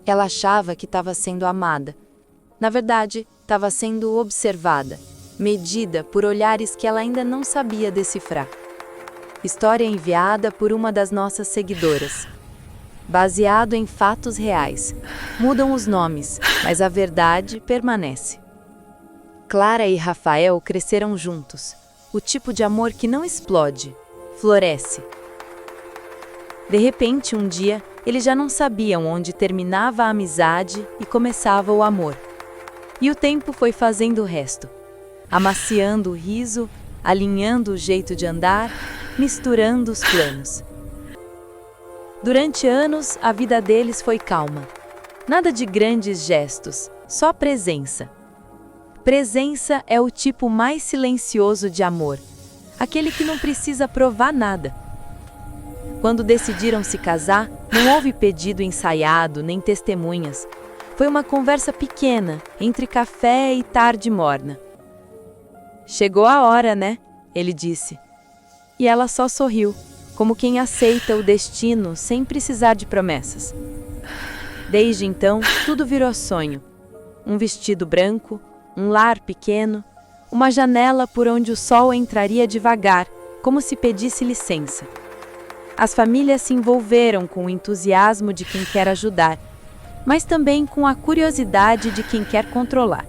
Ela achava que estava sendo amada. Na verdade, estava sendo observada, medida por olhares que ela ainda não sabia decifrar. História enviada por uma das nossas seguidoras. Baseado em fatos reais. Mudam os nomes, mas a verdade permanece. Clara e Rafael cresceram juntos. O tipo de amor que não explode, floresce. De repente, um dia, eles já não sabiam onde terminava a amizade e começava o amor. E o tempo foi fazendo o resto. Amaciando o riso, alinhando o jeito de andar, misturando os planos. Durante anos, a vida deles foi calma. Nada de grandes gestos, só presença. Presença é o tipo mais silencioso de amor, aquele que não precisa provar nada. Quando decidiram se casar, não houve pedido ensaiado nem testemunhas. Foi uma conversa pequena, entre café e tarde morna. "Chegou a hora, né?" ele disse. E ela só sorriu, como quem aceita o destino sem precisar de promessas. Desde então, tudo virou sonho. Um vestido branco, um lar pequeno, uma janela por onde o sol entraria devagar, como se pedisse licença. As famílias se envolveram com o entusiasmo de quem quer ajudar, mas também com a curiosidade de quem quer controlar.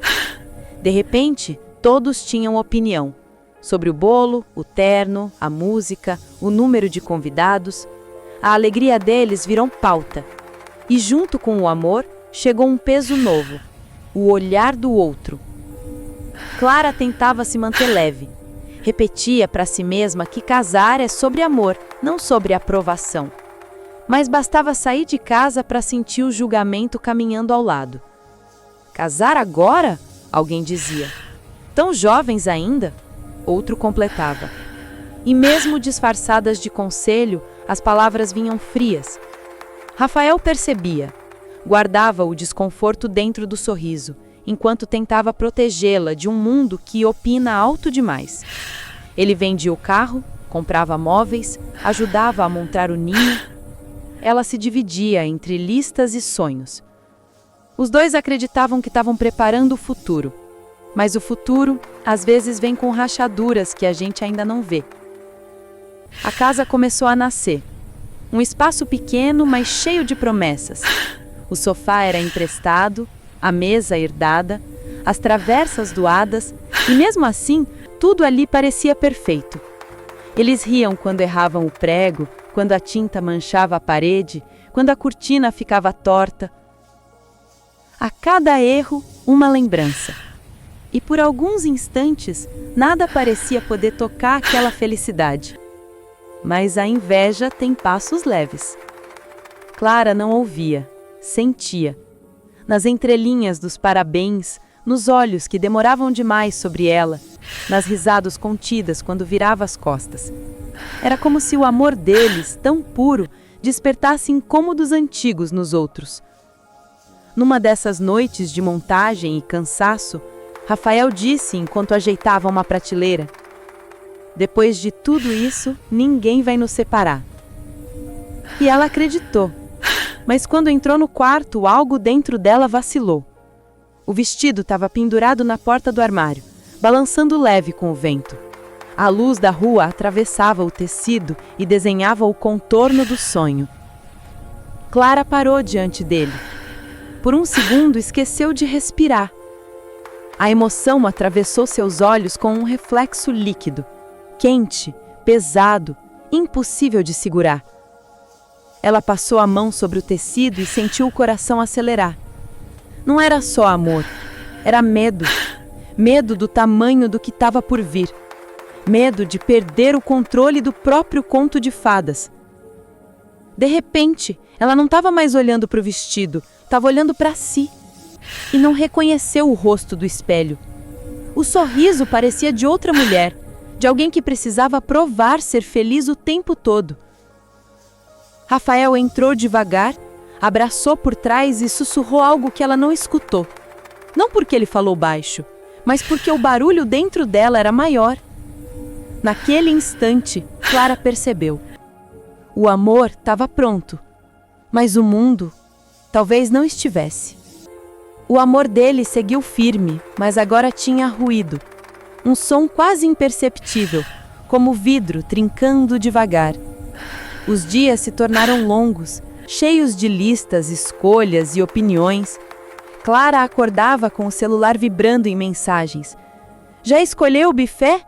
De repente, todos tinham opinião sobre o bolo, o terno, a música, o número de convidados. A alegria deles virou pauta. E junto com o amor, chegou um peso novo, o olhar do outro. Clara tentava se manter leve. Repetia para si mesma que casar é sobre amor, não sobre aprovação. Mas bastava sair de casa para sentir o julgamento caminhando ao lado. "Casar agora?" alguém dizia. "Tão jovens ainda?" Outro completava. E mesmo disfarçadas de conselho, as palavras vinham frias. Rafael percebia. Guardava o desconforto dentro do sorriso, enquanto tentava protegê-la de um mundo que opina alto demais. Ele vendia o carro, comprava móveis, ajudava a montar o ninho. Ela se dividia entre listas e sonhos. Os dois acreditavam que estavam preparando o futuro. Mas o futuro, às vezes, vem com rachaduras que a gente ainda não vê. A casa começou a nascer. Um espaço pequeno, mas cheio de promessas. O sofá era emprestado, a mesa herdada, as travessas doadas, e mesmo assim, tudo ali parecia perfeito. Eles riam quando erravam o prego, quando a tinta manchava a parede, quando a cortina ficava torta. A cada erro, uma lembrança. E por alguns instantes, nada parecia poder tocar aquela felicidade. Mas a inveja tem passos leves. Clara não ouvia, sentia. Nas entrelinhas dos parabéns, nos olhos que demoravam demais sobre ela, nas risadas contidas quando virava as costas. Era como se o amor deles, tão puro, despertasse incômodos antigos nos outros. Numa dessas noites de montagem e cansaço, Rafael disse enquanto ajeitava uma prateleira: "Depois de tudo isso, ninguém vai nos separar." E ela acreditou. Mas quando entrou no quarto, algo dentro dela vacilou. O vestido estava pendurado na porta do armário, balançando leve com o vento. A luz da rua atravessava o tecido e desenhava o contorno do sonho. Clara parou diante dele. Por um segundo, esqueceu de respirar. A emoção atravessou seus olhos com um reflexo líquido, quente, pesado, impossível de segurar. Ela passou a mão sobre o tecido e sentiu o coração acelerar. Não era só amor, era medo. Medo do tamanho do que estava por vir. Medo de perder o controle do próprio conto de fadas. De repente, ela não estava mais olhando para o vestido, estava olhando para si. E não reconheceu o rosto do espelho. O sorriso parecia de outra mulher, de alguém que precisava provar ser feliz o tempo todo. Rafael entrou devagar, abraçou por trás e sussurrou algo que ela não escutou. Não porque ele falou baixo, mas porque o barulho dentro dela era maior. Naquele instante, Clara percebeu. O amor estava pronto, mas o mundo talvez não estivesse. O amor dele seguiu firme, mas agora tinha ruído. Um som quase imperceptível, como vidro trincando devagar. Os dias se tornaram longos, cheios de listas, escolhas e opiniões. Clara acordava com o celular vibrando em mensagens. Já escolheu o buffet?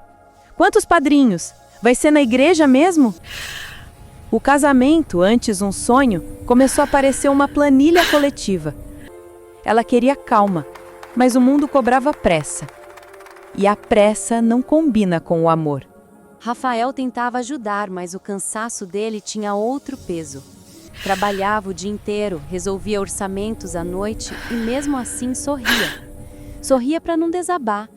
Quantos padrinhos? Vai ser na igreja mesmo? O casamento, antes um sonho, começou a parecer uma planilha coletiva. Ela queria calma, mas o mundo cobrava pressa. E a pressa não combina com o amor. Rafael tentava ajudar, mas o cansaço dele tinha outro peso. Trabalhava o dia inteiro, resolvia orçamentos à noite e mesmo assim sorria. Sorria para não desabar,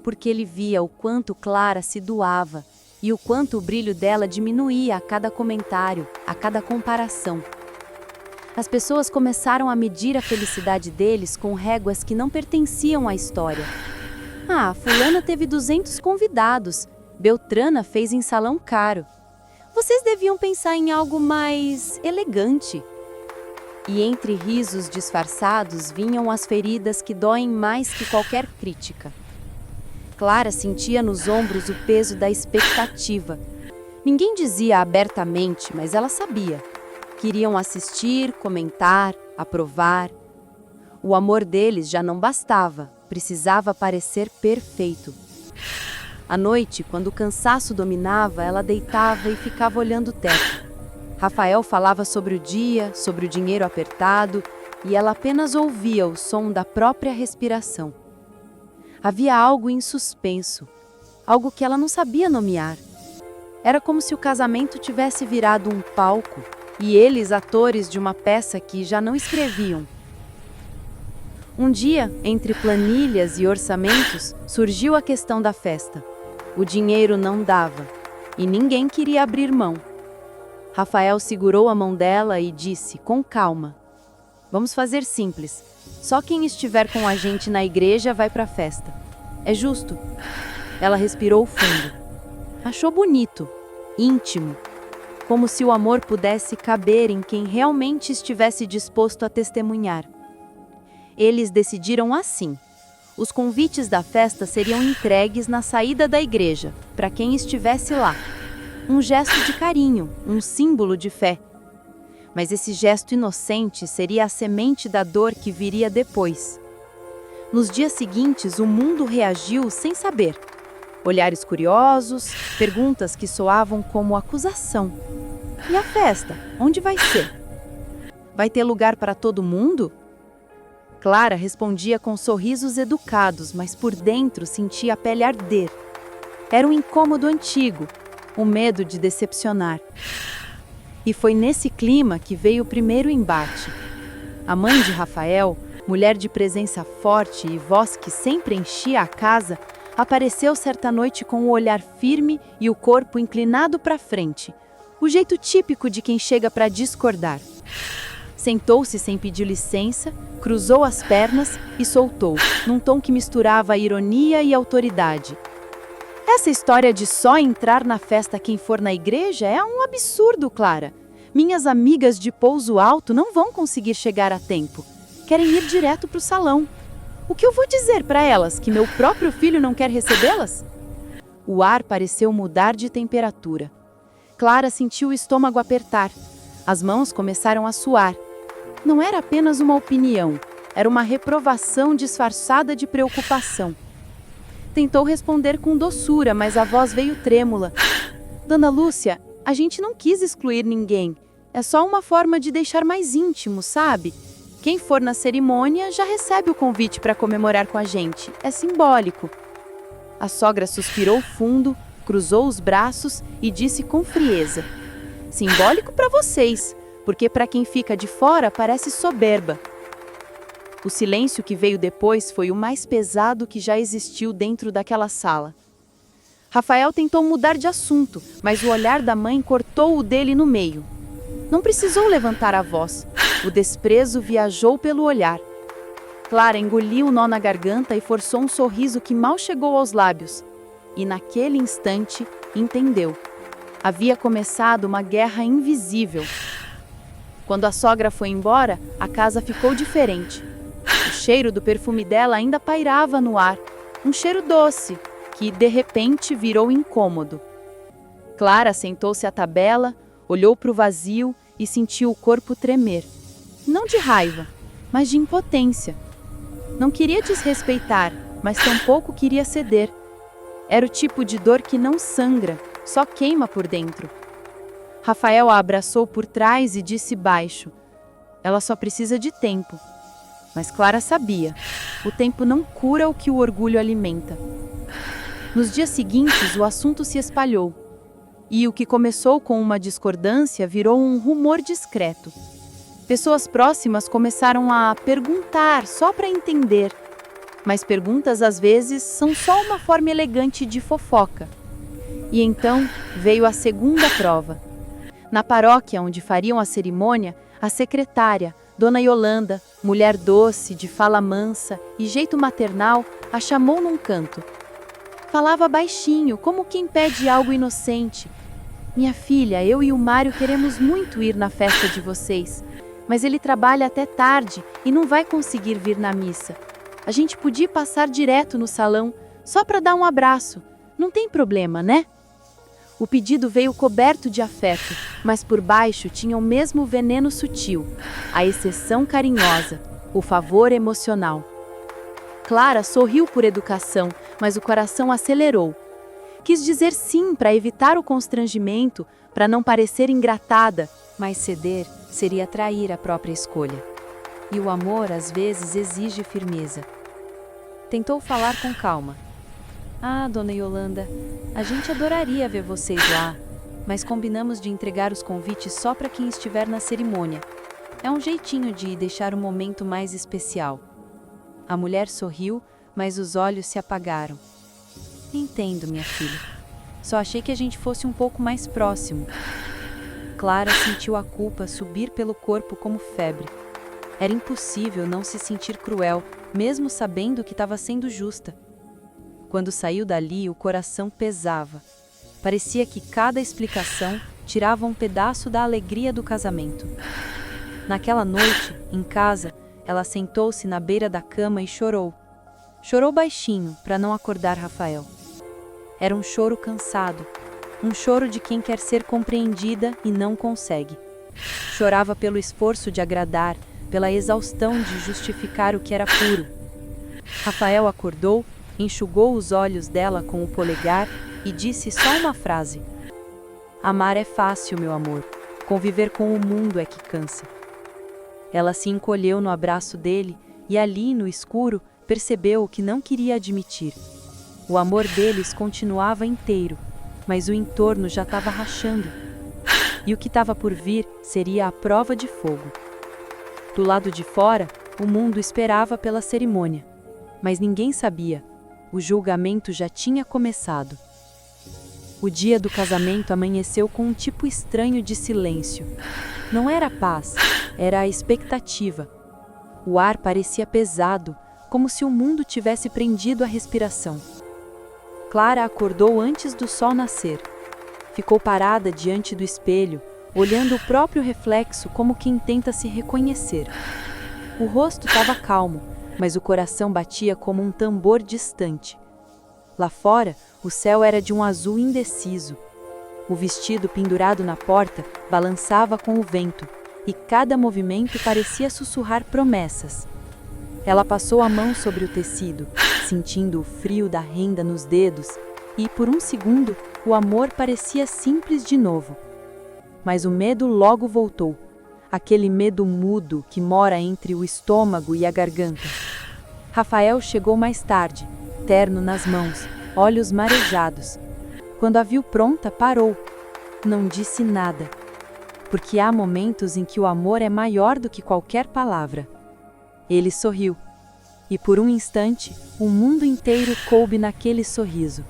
porque ele via o quanto Clara se doava e o quanto o brilho dela diminuía a cada comentário, a cada comparação. As pessoas começaram a medir a felicidade deles com réguas que não pertenciam à história. Ah, fulana teve 200 convidados, Beltrana fez em salão caro. Vocês deviam pensar em algo mais elegante. E entre risos disfarçados vinham as feridas que doem mais que qualquer crítica. Clara sentia nos ombros o peso da expectativa. Ninguém dizia abertamente, mas ela sabia. Queriam assistir, comentar, aprovar. O amor deles já não bastava, precisava parecer perfeito. À noite, quando o cansaço dominava, ela deitava e ficava olhando o teto. Rafael falava sobre o dia, sobre o dinheiro apertado, e ela apenas ouvia o som da própria respiração. Havia algo em suspenso, algo que ela não sabia nomear. Era como se o casamento tivesse virado um palco, e eles atores de uma peça que já não escreviam. Um dia, entre planilhas e orçamentos, surgiu a questão da festa. O dinheiro não dava, e ninguém queria abrir mão. Rafael segurou a mão dela e disse, com calma: "Vamos fazer simples. Só quem estiver com a gente na igreja vai para a festa. É justo?" Ela respirou fundo. Achou bonito, íntimo, como se o amor pudesse caber em quem realmente estivesse disposto a testemunhar. Eles decidiram assim. Os convites da festa seriam entregues na saída da igreja, para quem estivesse lá. Um gesto de carinho, um símbolo de fé. Mas esse gesto inocente seria a semente da dor que viria depois. Nos dias seguintes, o mundo reagiu sem saber. Olhares curiosos, perguntas que soavam como acusação. E a festa? Onde vai ser? Vai ter lugar para todo mundo? Clara respondia com sorrisos educados, mas por dentro sentia a pele arder. Era um incômodo antigo, o medo de decepcionar. E foi nesse clima que veio o primeiro embate. A mãe de Rafael, mulher de presença forte e voz que sempre enchia a casa, apareceu certa noite com o olhar firme e o corpo inclinado para frente, o jeito típico de quem chega para discordar. Sentou-se sem pedir licença, cruzou as pernas e soltou, num tom que misturava ironia e autoridade: "Essa história de só entrar na festa quem for na igreja é um absurdo, Clara. Minhas amigas de Pouso Alto não vão conseguir chegar a tempo. Querem ir direto para o salão. O que eu vou dizer para elas? Que meu próprio filho não quer recebê-las?" O ar pareceu mudar de temperatura. Clara sentiu o estômago apertar. As mãos começaram a suar. Não era apenas uma opinião, era uma reprovação disfarçada de preocupação. Tentou responder com doçura, mas a voz veio trêmula. "Dona Lúcia, a gente não quis excluir ninguém. É só uma forma de deixar mais íntimo, sabe? Quem for na cerimônia já recebe o convite para comemorar com a gente. É simbólico." A sogra suspirou fundo, cruzou os braços e disse com frieza: "Simbólico para vocês, porque para quem fica de fora parece soberba." O silêncio que veio depois foi o mais pesado que já existiu dentro daquela sala. Rafael tentou mudar de assunto, mas o olhar da mãe cortou o dele no meio. Não precisou levantar a voz. O desprezo viajou pelo olhar. Clara engoliu o nó na garganta e forçou um sorriso que mal chegou aos lábios. E naquele instante, entendeu. Havia começado uma guerra invisível. Quando a sogra foi embora, a casa ficou diferente. O cheiro do perfume dela ainda pairava no ar, um cheiro doce, que de repente virou incômodo. Clara sentou-se à tabela, olhou para o vazio e sentiu o corpo tremer. Não de raiva, mas de impotência. Não queria desrespeitar, mas tampouco queria ceder. Era o tipo de dor que não sangra, só queima por dentro. Rafael a abraçou por trás e disse baixo: "Ela só precisa de tempo." Mas Clara sabia, o tempo não cura o que o orgulho alimenta. Nos dias seguintes, o assunto se espalhou. E o que começou com uma discordância virou um rumor discreto. Pessoas próximas começaram a perguntar só para entender. Mas perguntas às vezes são só uma forma elegante de fofoca. E então veio a segunda prova. Na paróquia onde fariam a cerimônia, a secretária, Dona Yolanda, mulher doce, de fala mansa e jeito maternal, a chamou num canto. Falava baixinho, como quem pede algo inocente. "Minha filha, eu e o Mário queremos muito ir na festa de vocês, mas ele trabalha até tarde e não vai conseguir vir na missa. A gente podia passar direto no salão, só para dar um abraço. Não tem problema, né?" O pedido veio coberto de afeto, mas por baixo tinha o mesmo veneno sutil, a exceção carinhosa, o favor emocional. Clara sorriu por educação, mas o coração acelerou. Quis dizer sim para evitar o constrangimento, para não parecer engratada, Mas ceder seria trair a própria escolha. E o amor, às vezes, exige firmeza. Tentou falar com calma. "Ah, Dona Yolanda, a gente adoraria ver vocês lá, mas combinamos de entregar os convites só para quem estiver na cerimônia. É um jeitinho de deixar o momento mais especial." A mulher sorriu, mas os olhos se apagaram. "Entendo, minha filha. Só achei que a gente fosse um pouco mais próximo." Clara sentiu a culpa subir pelo corpo como febre. Era impossível não se sentir cruel, mesmo sabendo que estava sendo justa. Quando saiu dali, o coração pesava. Parecia que cada explicação tirava um pedaço da alegria do casamento. Naquela noite, em casa, ela sentou-se na beira da cama e chorou. Chorou baixinho, para não acordar Rafael. Era um choro cansado, um choro de quem quer ser compreendida e não consegue. Chorava pelo esforço de agradar, pela exaustão de justificar o que era puro. Rafael acordou, enxugou os olhos dela com o polegar e disse só uma frase: "Amar é fácil, meu amor. Conviver com o mundo é que cansa." Ela se encolheu no abraço dele e ali, no escuro, percebeu o que não queria admitir. O amor deles continuava inteiro, mas o entorno já estava rachando. E o que estava por vir seria a prova de fogo. Do lado de fora, o mundo esperava pela cerimônia. Mas ninguém sabia. O julgamento já tinha começado. O dia do casamento amanheceu com um tipo estranho de silêncio. Não era paz, era a expectativa. O ar parecia pesado, como se o mundo tivesse prendido a respiração. Clara acordou antes do sol nascer. Ficou parada diante do espelho, olhando o próprio reflexo como quem tenta se reconhecer. O rosto estava calmo, mas o coração batia como um tambor distante. Lá fora, o céu era de um azul indeciso. O vestido pendurado na porta balançava com o vento, e cada movimento parecia sussurrar promessas. Ela passou a mão sobre o tecido, sentindo o frio da renda nos dedos, e por um segundo o amor parecia simples de novo. Mas o medo logo voltou, aquele medo mudo que mora entre o estômago e a garganta. Rafael chegou mais tarde, terno nas mãos, olhos marejados. Quando a viu pronta, parou. Não disse nada, porque há momentos em que o amor é maior do que qualquer palavra. Ele sorriu, e por um instante, o mundo inteiro coube naquele sorriso.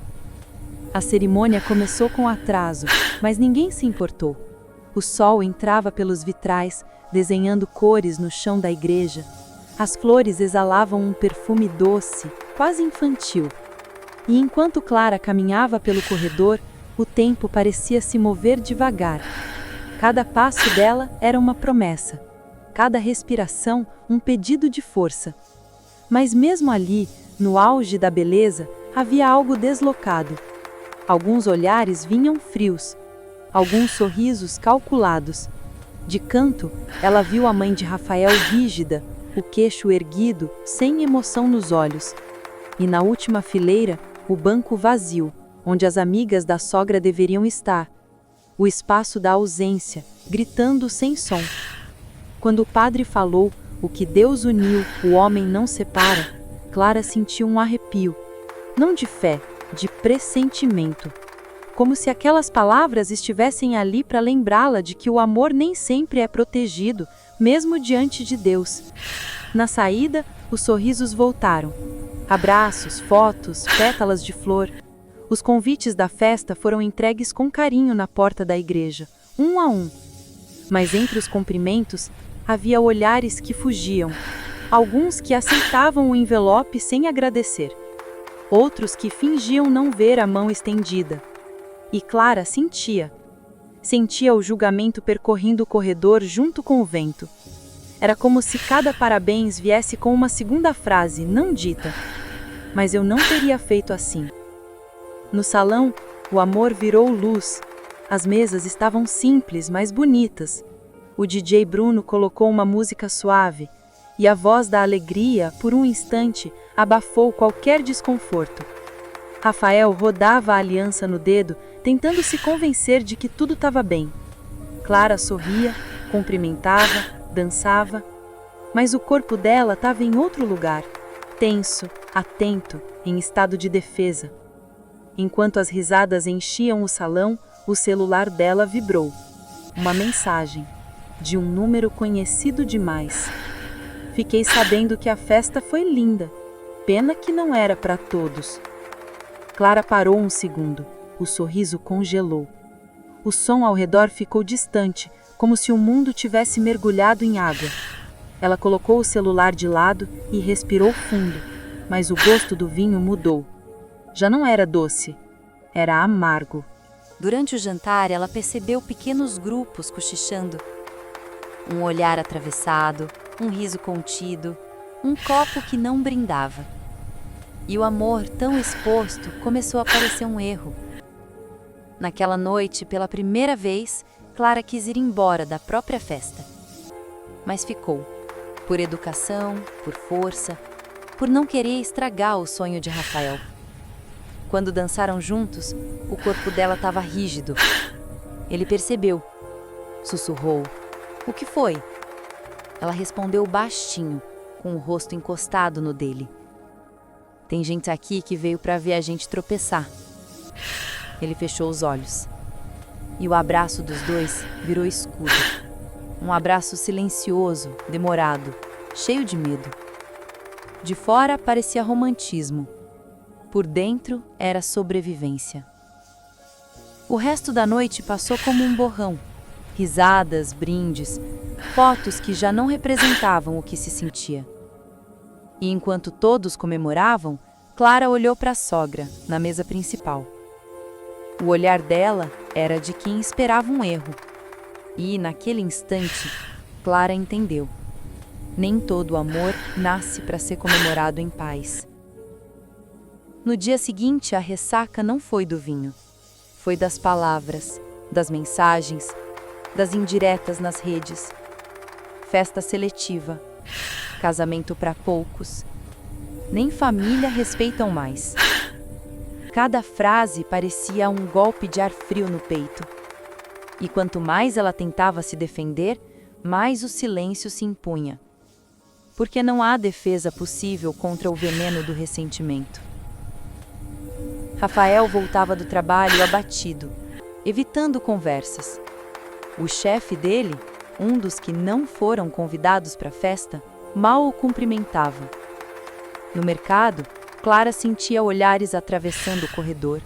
A cerimônia começou com atraso, mas ninguém se importou. O sol entrava pelos vitrais, desenhando cores no chão da igreja. As flores exalavam um perfume doce, quase infantil. E enquanto Clara caminhava pelo corredor, o tempo parecia se mover devagar. Cada passo dela era uma promessa, cada respiração um pedido de força. Mas mesmo ali, no auge da beleza, havia algo deslocado. Alguns olhares vinham frios, alguns sorrisos calculados. De canto, ela viu a mãe de Rafael rígida, o queixo erguido, sem emoção nos olhos. E na última fileira, o banco vazio, onde as amigas da sogra deveriam estar. O espaço da ausência, gritando sem som. Quando o padre falou, o que Deus uniu, o homem não separa, Clara sentiu um arrepio. Não de fé, de pressentimento. Como se aquelas palavras estivessem ali para lembrá-la de que o amor nem sempre é protegido, mesmo diante de Deus. Na saída, os sorrisos voltaram. Abraços, fotos, pétalas de flor. Os convites da festa foram entregues com carinho na porta da igreja, um a um. Mas entre os cumprimentos, havia olhares que fugiam. Alguns que aceitavam o envelope sem agradecer. Outros que fingiam não ver a mão estendida. E Clara sentia. Sentia o julgamento percorrendo o corredor junto com o vento. Era como se cada parabéns viesse com uma segunda frase, não dita. Mas eu não teria feito assim. No salão, o amor virou luz. As mesas estavam simples, mas bonitas. O DJ Bruno colocou uma música suave, e a voz da alegria, por um instante, abafou qualquer desconforto. Rafael rodava a aliança no dedo, tentando se convencer de que tudo estava bem. Clara sorria, cumprimentava, dançava, mas o corpo dela estava em outro lugar, tenso, atento, em estado de defesa. Enquanto as risadas enchiam o salão, o celular dela vibrou. Uma mensagem, de um número conhecido demais. Fiquei sabendo que a festa foi linda. Pena que não era para todos. Clara parou um segundo. O sorriso congelou. O som ao redor ficou distante, como se o mundo tivesse mergulhado em água. Ela colocou o celular de lado e respirou fundo, mas o gosto do vinho mudou. Já não era doce, era amargo. Durante o jantar, ela percebeu pequenos grupos cochichando. Um olhar atravessado, um riso contido, um copo que não brindava. E o amor tão exposto começou a parecer um erro. Naquela noite, pela primeira vez, Clara quis ir embora da própria festa. Mas ficou, por educação, por força, por não querer estragar o sonho de Rafael. Quando dançaram juntos, o corpo dela estava rígido. Ele percebeu. Sussurrou. O que foi? Ela respondeu baixinho, com o rosto encostado no dele. Tem gente aqui que veio para ver a gente tropeçar. Ele fechou os olhos. E o abraço dos dois virou escudo. Um abraço silencioso, demorado, cheio de medo. De fora parecia romantismo. Por dentro era sobrevivência. O resto da noite passou como um borrão. Risadas, brindes, fotos que já não representavam o que se sentia. E enquanto todos comemoravam, Clara olhou para a sogra, na mesa principal. O olhar dela era de quem esperava um erro. E, naquele instante, Clara entendeu. Nem todo amor nasce para ser comemorado em paz. No dia seguinte, a ressaca não foi do vinho. Foi das palavras, das mensagens, das indiretas nas redes. Festa seletiva, casamento para poucos. Nem família respeitam mais. Cada frase parecia um golpe de ar frio no peito. E quanto mais ela tentava se defender, mais o silêncio se impunha. Porque não há defesa possível contra o veneno do ressentimento. Rafael voltava do trabalho abatido, evitando conversas. O chefe dele, um dos que não foram convidados para a festa, mal o cumprimentava. No mercado, Clara sentia olhares atravessando o corredor.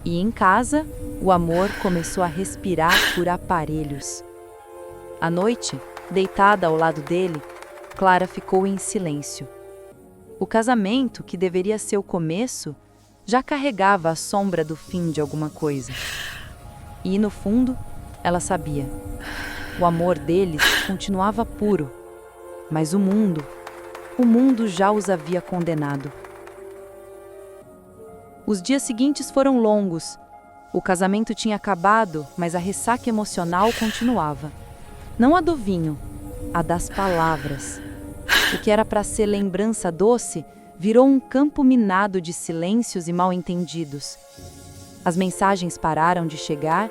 E em casa, o amor começou a respirar por aparelhos. À noite, deitada ao lado dele, Clara ficou em silêncio. O casamento, que deveria ser o começo, já carregava a sombra do fim de alguma coisa. E, no fundo, Ela sabia. O amor deles continuava puro, mas o mundo já os havia condenado. Os dias seguintes foram longos. O casamento tinha acabado, mas a ressaca emocional continuava. Não a do vinho, a das palavras. O que era para ser lembrança doce virou um campo minado de silêncios e mal-entendidos. As mensagens pararam de chegar,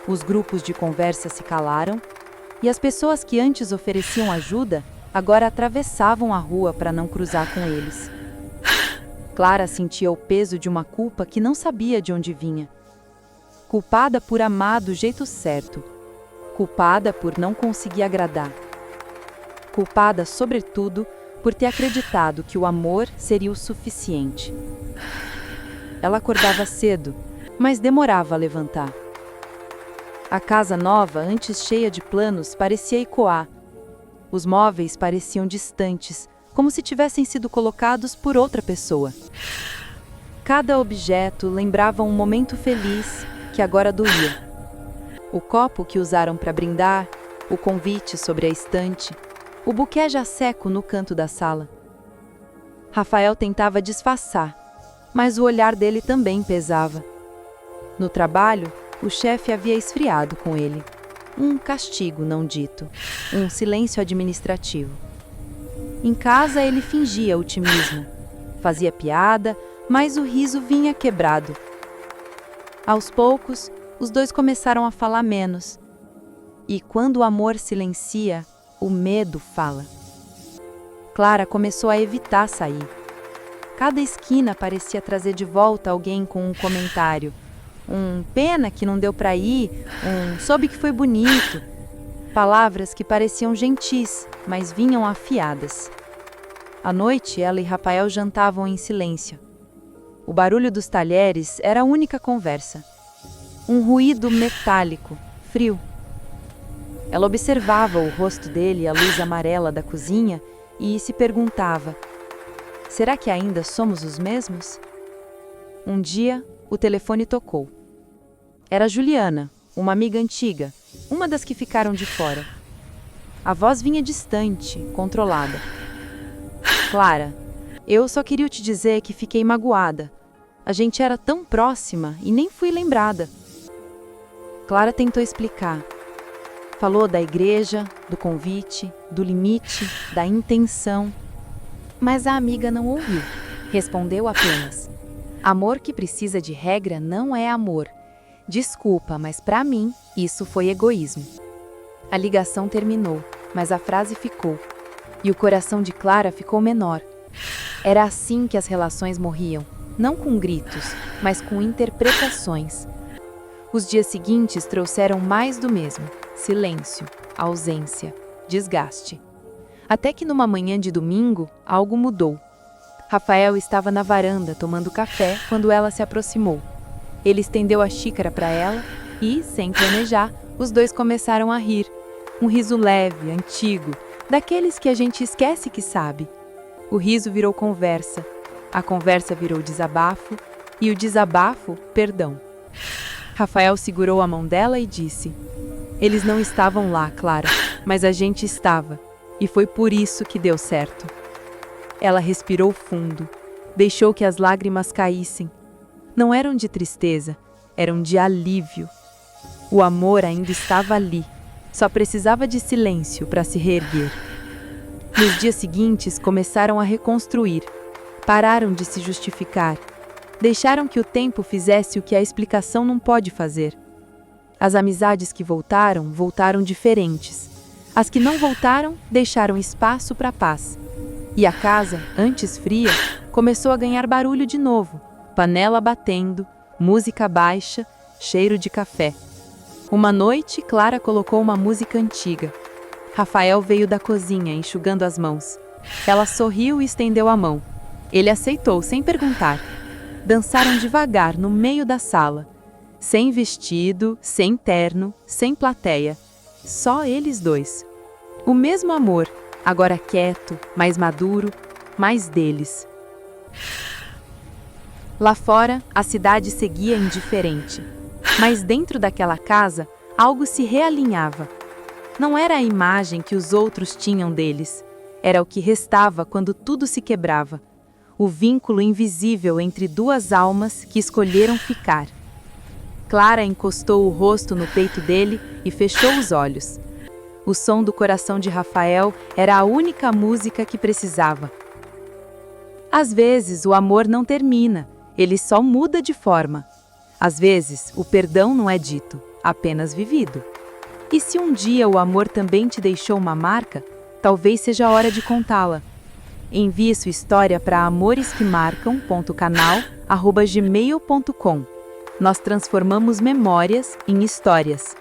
os grupos de conversa se calaram, e as pessoas que antes ofereciam ajuda agora atravessavam a rua para não cruzar com eles. Clara sentia o peso de uma culpa que não sabia de onde vinha. Culpada por amar do jeito certo. Culpada por não conseguir agradar. Culpada, sobretudo, por ter acreditado que o amor seria o suficiente. Ela acordava cedo, mas demorava a levantar. A casa nova, antes cheia de planos, parecia ecoar. Os móveis pareciam distantes, como se tivessem sido colocados por outra pessoa. Cada objeto lembrava um momento feliz que agora doía. O copo que usaram para brindar, o convite sobre a estante, o buquê já seco no canto da sala. Rafael tentava disfarçar, mas o olhar dele também pesava. No trabalho, o chefe havia esfriado com ele. Um castigo não dito, um silêncio administrativo. Em casa ele fingia otimismo, fazia piada, mas o riso vinha quebrado. Aos poucos, os dois começaram a falar menos. E quando o amor silencia, o medo fala. Clara começou a evitar sair. Cada esquina parecia trazer de volta alguém com um comentário. Pena que não deu para ir, soube que foi bonito. Palavras que pareciam gentis, mas vinham afiadas. À noite, ela e Rafael jantavam em silêncio. O barulho dos talheres era a única conversa. Um ruído metálico, frio. Ela observava o rosto dele à luz amarela da cozinha e se perguntava: será que ainda somos os mesmos? Um dia, o telefone tocou. Era Juliana, uma amiga antiga, uma das que ficaram de fora. A voz vinha distante, controlada. Clara, eu só queria te dizer que fiquei magoada. A gente era tão próxima e nem fui lembrada. Clara tentou explicar. Falou da igreja, do convite, do limite, da intenção. Mas a amiga não ouviu. Respondeu apenas: amor que precisa de regra não é amor. Desculpa, mas para mim, isso foi egoísmo. A ligação terminou, mas a frase ficou. E o coração de Clara ficou menor. Era assim que as relações morriam, não com gritos, mas com interpretações. Os dias seguintes trouxeram mais do mesmo: silêncio, ausência, desgaste. Até que numa manhã de domingo, algo mudou. Rafael estava na varanda tomando café quando ela se aproximou. Ele estendeu a xícara para ela e, sem planejar, os dois começaram a rir. Um riso leve, antigo, daqueles que a gente esquece que sabe. O riso virou conversa, a conversa virou desabafo e o desabafo, perdão. Rafael segurou a mão dela e disse: eles não estavam lá, Clara, mas a gente estava, e foi por isso que deu certo. Ela respirou fundo, deixou que as lágrimas caíssem. Não eram de tristeza, eram de alívio. O amor ainda estava ali, só precisava de silêncio para se reerguer. Nos dias seguintes começaram a reconstruir, pararam de se justificar, deixaram que o tempo fizesse o que a explicação não pode fazer. As amizades que voltaram, voltaram diferentes. As que não voltaram, deixaram espaço para a paz. E a casa, antes fria, começou a ganhar barulho de novo. Panela batendo, música baixa, cheiro de café. Uma noite, Clara colocou uma música antiga. Rafael veio da cozinha, enxugando as mãos. Ela sorriu e estendeu a mão. Ele aceitou, sem perguntar. Dançaram devagar no meio da sala. Sem vestido, sem terno, sem plateia. Só eles dois. O mesmo amor, agora quieto, mais maduro, mais deles. Lá fora, a cidade seguia indiferente. Mas dentro daquela casa, algo se realinhava. Não era a imagem que os outros tinham deles, era o que restava quando tudo se quebrava. O vínculo invisível entre duas almas que escolheram ficar. Clara encostou o rosto no peito dele e fechou os olhos. O som do coração de Rafael era a única música que precisava. Às vezes, o amor não termina, ele só muda de forma. Às vezes, o perdão não é dito, apenas vivido. E se um dia o amor também te deixou uma marca, talvez seja a hora de contá-la. Envie sua história para amoresquemarcam.canal@gmail.com. Nós transformamos memórias em histórias.